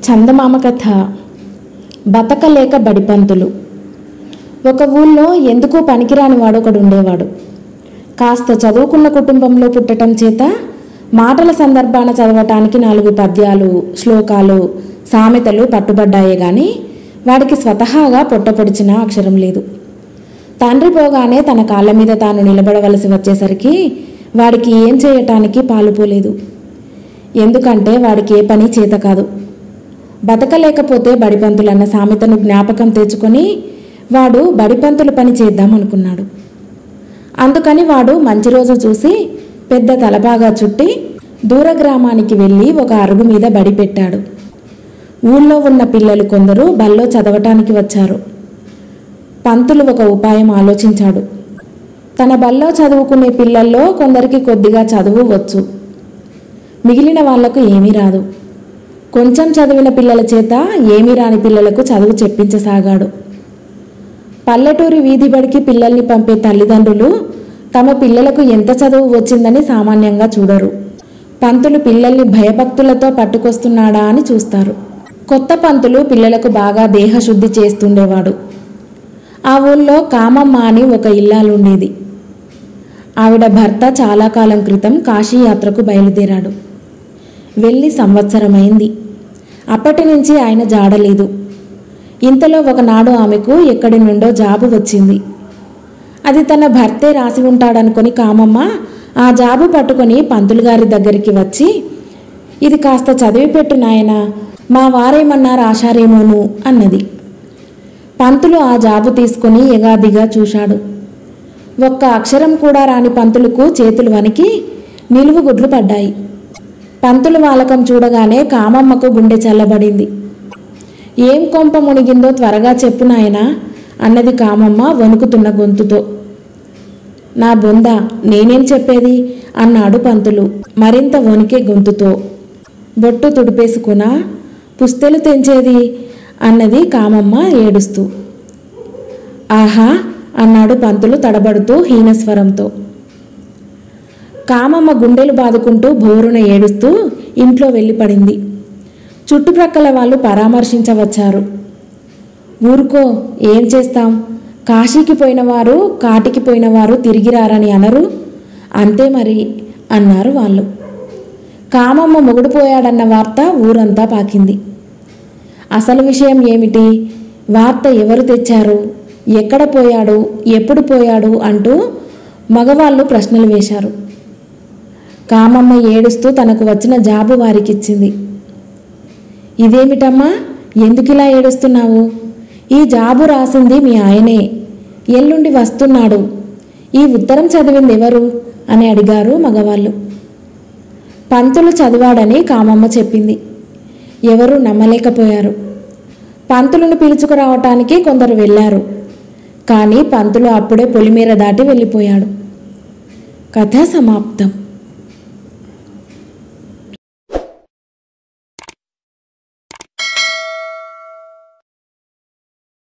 చందమామ కథ. బతకలేక బడిపంతులు. ఒక ఊళ్ళో ఎందుకు పనికిరాని వాడొకడు ఉండేవాడు. కాస్త చదువుకున్న కుటుంబంలో పుట్టడం చేత మాటల సందర్భాన చదవటానికి 4 పద్యాలు, శ్లోకాలు, సామెతలు పట్టుబడ్డాయే గాని వాడికి స్వతహాగా పొట్టపొడిచిన అక్షరం లేదు. తండ్రి పోగానే తన కాళ్ళ మీద తాను నిలబడవలసి వచ్చేసరికి వాడికి ఏం చేయటానికి పాలుపోలేదు. ఎందుకంటే వాడికి ఏ పని చేత కాదు. బతకలేకపోతే బడిపంతులన్న సామెతను జ్ఞాపకం తెచ్చుకొని వాడు బడిపంతుల పని చేద్దామనుకున్నాడు. అందుకని వాడు మంచి రోజు చూసి పెద్ద తలపాగా చుట్టి దూర గ్రామానికి వెళ్ళి ఒక అరుగు మీద బడి పెట్టాడు. ఊళ్ళో ఉన్న పిల్లలు కొందరు బల్లో చదవటానికి వచ్చారు. పంతులు ఒక ఉపాయం ఆలోచించాడు. తన బల్లో చదువుకునే పిల్లల్లో కొందరికి కొద్దిగా చదువు వచ్చు, మిగిలిన వాళ్లకు ఏమీ రాదు. కొంచెం చదివిన పిల్లల చేత ఏమీ రాని పిల్లలకు చదువు చెప్పించసాగాడు. పల్లెటూరి వీధి బడికి పిల్లల్ని పంపే తల్లిదండ్రులు తమ పిల్లలకు ఎంత చదువు వచ్చిందని సామాన్యంగా చూడరు. పంతులు పిల్లల్ని భయభక్తులతో పట్టుకొస్తున్నాడా అని చూస్తారు. కొత్త పంతులు పిల్లలకు బాగా దేహశుద్ధి చేస్తుండేవాడు. ఆ ఊళ్ళో కామమ్మ అని ఒక ఇల్లాలుండేది. ఆవిడ భర్త చాలా కాలం క్రితం కాశీయాత్రకు బయలుదేరాడు. వెళ్ళి సంవత్సరమైంది. అప్పటి నుంచి ఆయన జాడలేదు. ఇంతలో ఒకనాడు ఆమెకు ఎక్కడి నుండో జాబు వచ్చింది. అది తన భర్తే రాసి ఉంటాడనుకొని కామమ్మ ఆ జాబు పట్టుకొని పంతులు గారి దగ్గరికి వచ్చి, ఇది కాస్త చదివి పెట్టు నాయనా, మా వారేమన్నా రాశారేమోను అన్నది. పంతులు ఆ జాబు తీసుకొని ఎగాదిగా చూశాడు. ఒక్క అక్షరం కూడా రాని పంతులకు చేతులు వణికి నిలువు గుడ్లు పడ్డాయి. పంతులు వాలకం చూడగానే కామమ్మకు గుండె చల్లబడింది. ఏం కొంప మునిగిందో త్వరగా చెప్పు నాయనా అన్నది కామమ్మ వణుకుతున్న గొంతుతో. నా బొంద, నేనేం చెప్పేది అన్నాడు పంతులు మరింత వణికే గొంతుతో. బొట్టు తుడిపేసుకున్నా పుస్తెలు తెంచేది అన్నది కామమ్మ ఏడుస్తూ. ఆహా అన్నాడు పంతులు తడబడుతూ హీనస్వరంతో. కామమ్మ గుండెలు బాదుకుంటూ బోరున ఏడుస్తూ ఇంట్లో వెళ్ళిపడింది. చుట్టుప్రక్కల వాళ్ళు పరామర్శించవచ్చారు. ఊరుకో, ఏం చేస్తాం, కాశీకి పోయినవారు కాటికి పోయినవారు తిరిగి రారని అనరు, అంతే మరి అన్నారు వాళ్ళు. కామమ్మ మొగుడు పోయాడన్న వార్త ఊరంతా పాకింది. అసలు విషయం ఏమిటి, వార్త ఎవరు తెచ్చారు, ఎక్కడ పోయాడు, ఎప్పుడు పోయాడు అంటూ మగవాళ్ళు ప్రశ్నలు వేశారు. కామమ్మ ఏడుస్తూ తనకు వచ్చిన జాబు వారికిచ్చింది. ఇదేమిటమ్మా, ఎందుకిలా ఏడుస్తున్నావు, ఈ జాబు రాసింది మీ ఆయనే, ఎల్లుండి వస్తున్నాడు, ఈ ఉత్తరం చదివింది ఎవరు అని అడిగారు మగవాళ్ళు. పంతులు చదివాడని కామమ్మ చెప్పింది. ఎవరూ నమ్మలేకపోయారు. పంతులను పిలుచుకురావటానికి కొందరు వెళ్ళారు. కానీ పంతులు అప్పుడే పొలిమేర దాటి వెళ్ళిపోయాడు. కథ సమాప్తం.